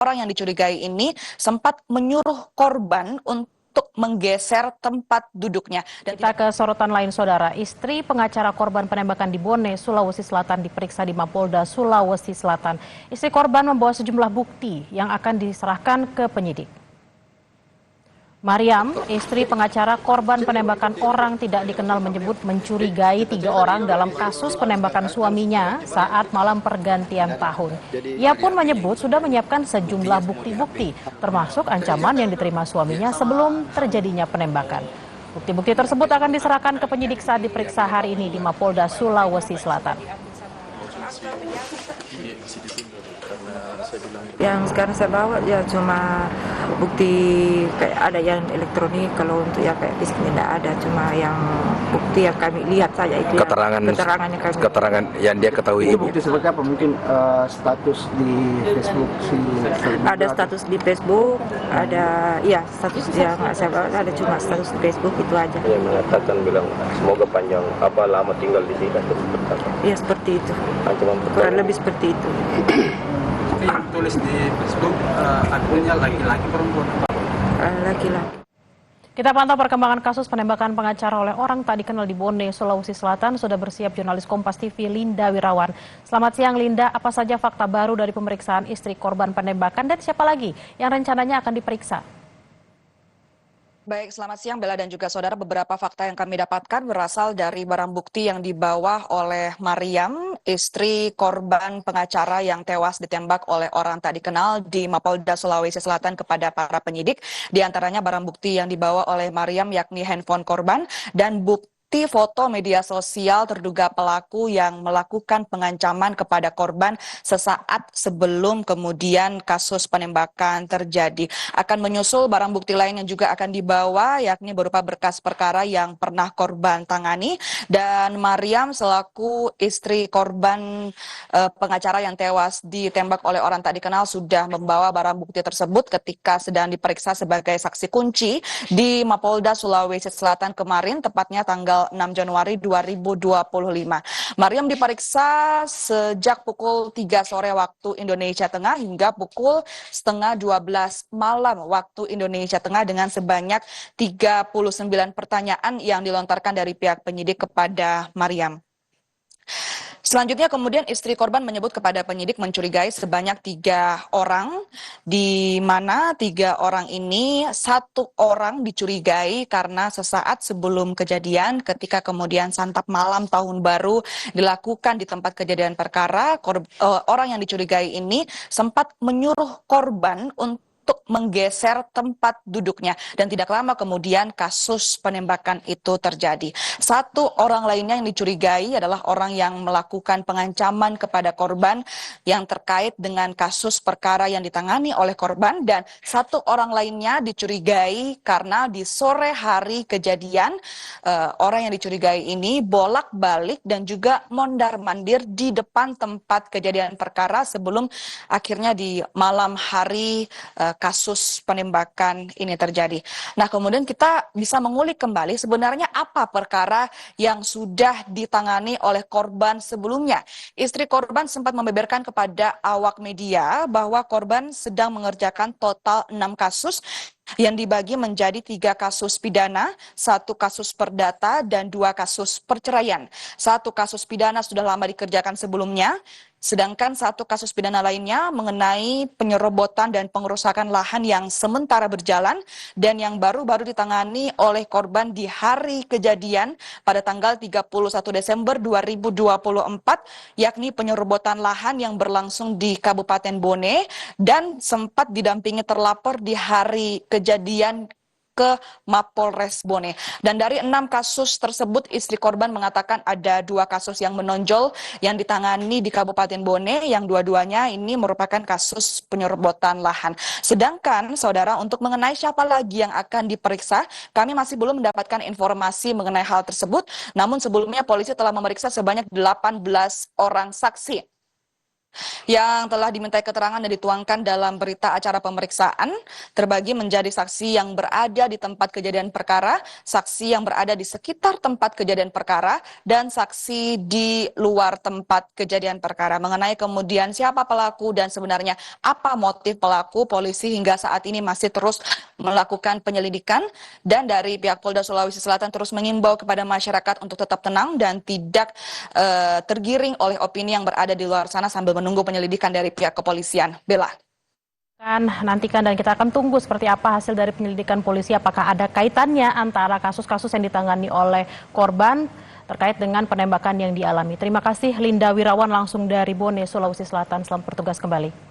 orang yang dicurigai ini sempat menyuruh korban untuk menggeser tempat duduknya. Dan Kita ke sorotan lain, saudara. Istri pengacara korban penembakan di Bone, Sulawesi Selatan diperiksa di Mapolda Sulawesi Selatan. Istri korban membawa sejumlah bukti yang akan diserahkan ke penyidik. Mariam, istri pengacara korban penembakan orang tidak dikenal, menyebut mencurigai 3 orang dalam kasus penembakan suaminya saat malam pergantian tahun. Ia pun menyebut sudah menyiapkan sejumlah bukti-bukti, termasuk ancaman yang diterima suaminya sebelum terjadinya penembakan. Bukti-bukti tersebut akan diserahkan ke penyidik saat diperiksa hari ini di Mapolda Sulawesi Selatan. Yang sekarang saya bawa ya cuma bukti kayak ada yang elektronik, kalau untuk yang kayak fisik tidak ada, cuma yang bukti yang kami lihat saja itu keterangan yang dia ketahui. Itu bukti seperti apa? Mungkin status di Facebook ada status di Facebook, ada ya status yang saya bawa ada cuma status di Facebook itu aja. Yang mengatakan bilang semoga panjang lama tinggal di sini seperti apa? Ya seperti itu. Ancaman Kurang lebih seperti itu. yang tulis di Facebook akunnya laki-laki perempuan? Laki-laki. Kita pantau perkembangan kasus penembakan pengacara oleh orang tak dikenal di Bone, Sulawesi Selatan. Sudah bersiap jurnalis Kompas TV Linda Wirawan. Selamat siang Linda, apa saja fakta baru dari pemeriksaan istri korban penembakan dan siapa lagi yang rencananya akan diperiksa? Baik, selamat siang Bella dan juga saudara. Beberapa fakta yang kami dapatkan berasal dari barang bukti yang dibawa oleh Mariam, istri korban pengacara yang tewas ditembak oleh orang tak dikenal di Mapolda Sulawesi Selatan kepada para penyidik. Di antaranya barang bukti yang dibawa oleh Mariam yakni handphone korban dan bukti foto media sosial terduga pelaku yang melakukan pengancaman kepada korban sesaat sebelum kemudian kasus penembakan terjadi. Akan menyusul barang bukti lain yang juga akan dibawa yakni berupa berkas perkara yang pernah korban tangani, dan Mariam selaku istri korban pengacara yang tewas ditembak oleh orang tak dikenal sudah membawa barang bukti tersebut ketika sedang diperiksa sebagai saksi kunci di Mapolda Sulawesi Selatan kemarin, tepatnya tanggal 6 Januari 2025. Mariam diperiksa sejak pukul 3 sore waktu Indonesia Tengah hingga pukul setengah 12 malam waktu Indonesia Tengah dengan sebanyak 39 pertanyaan yang dilontarkan dari pihak penyidik kepada Mariam. Selanjutnya kemudian istri korban menyebut kepada penyidik mencurigai sebanyak 3 orang, di mana 3 orang ini 1 orang dicurigai karena sesaat sebelum kejadian ketika kemudian santap malam tahun baru dilakukan di tempat kejadian perkara, orang yang dicurigai ini sempat menyuruh korban untuk menggeser tempat duduknya dan tidak lama kemudian kasus penembakan itu terjadi. 1 orang lainnya yang dicurigai adalah orang yang melakukan pengancaman kepada korban yang terkait dengan kasus perkara yang ditangani oleh korban, dan 1 orang lainnya dicurigai karena di sore hari kejadian orang yang dicurigai ini bolak-balik dan juga mondar-mandir di depan tempat kejadian perkara sebelum akhirnya di malam hari kasus penembakan ini terjadi. Nah, kemudian kita bisa mengulik kembali sebenarnya apa perkara yang sudah ditangani oleh korban sebelumnya. Istri korban sempat membeberkan kepada awak media bahwa korban sedang mengerjakan total 6 kasus yang dibagi menjadi 3 kasus pidana, 1 kasus perdata, dan 2 kasus perceraian. 1 kasus pidana sudah lama dikerjakan sebelumnya, sedangkan 1 kasus pidana lainnya mengenai penyerobotan dan pengerusakan lahan yang sementara berjalan dan yang baru-baru ditangani oleh korban di hari kejadian pada tanggal 31 Desember 2024, yakni penyerobotan lahan yang berlangsung di Kabupaten Bone dan sempat didampingi terlapor di hari kejadian ke Mapolres Bone. Dan dari 6 kasus tersebut istri korban mengatakan ada 2 kasus yang menonjol yang ditangani di Kabupaten Bone, yang dua-duanya ini merupakan kasus penyerobotan lahan. Sedangkan saudara, untuk mengenai siapa lagi yang akan diperiksa, kami masih belum mendapatkan informasi mengenai hal tersebut. Namun sebelumnya polisi telah memeriksa sebanyak 18 orang saksi yang telah dimintai keterangan dan dituangkan dalam berita acara pemeriksaan terbagi menjadi saksi yang berada di tempat kejadian perkara, saksi yang berada di sekitar tempat kejadian perkara, dan saksi di luar tempat kejadian perkara. Mengenai kemudian siapa pelaku dan sebenarnya apa motif pelaku, polisi hingga saat ini masih terus melakukan penyelidikan, dan dari pihak Polda Sulawesi Selatan terus mengimbau kepada masyarakat untuk tetap tenang dan tidak tergiring oleh opini yang berada di luar sana sambil menunggu penyelidikan dari pihak kepolisian. Bella. Nantikan dan kita akan tunggu seperti apa hasil dari penyelidikan polisi, apakah ada kaitannya antara kasus-kasus yang ditangani oleh korban terkait dengan penembakan yang dialami. Terima kasih Linda Wirawan langsung dari Bone, Sulawesi Selatan. Selamat bertugas kembali.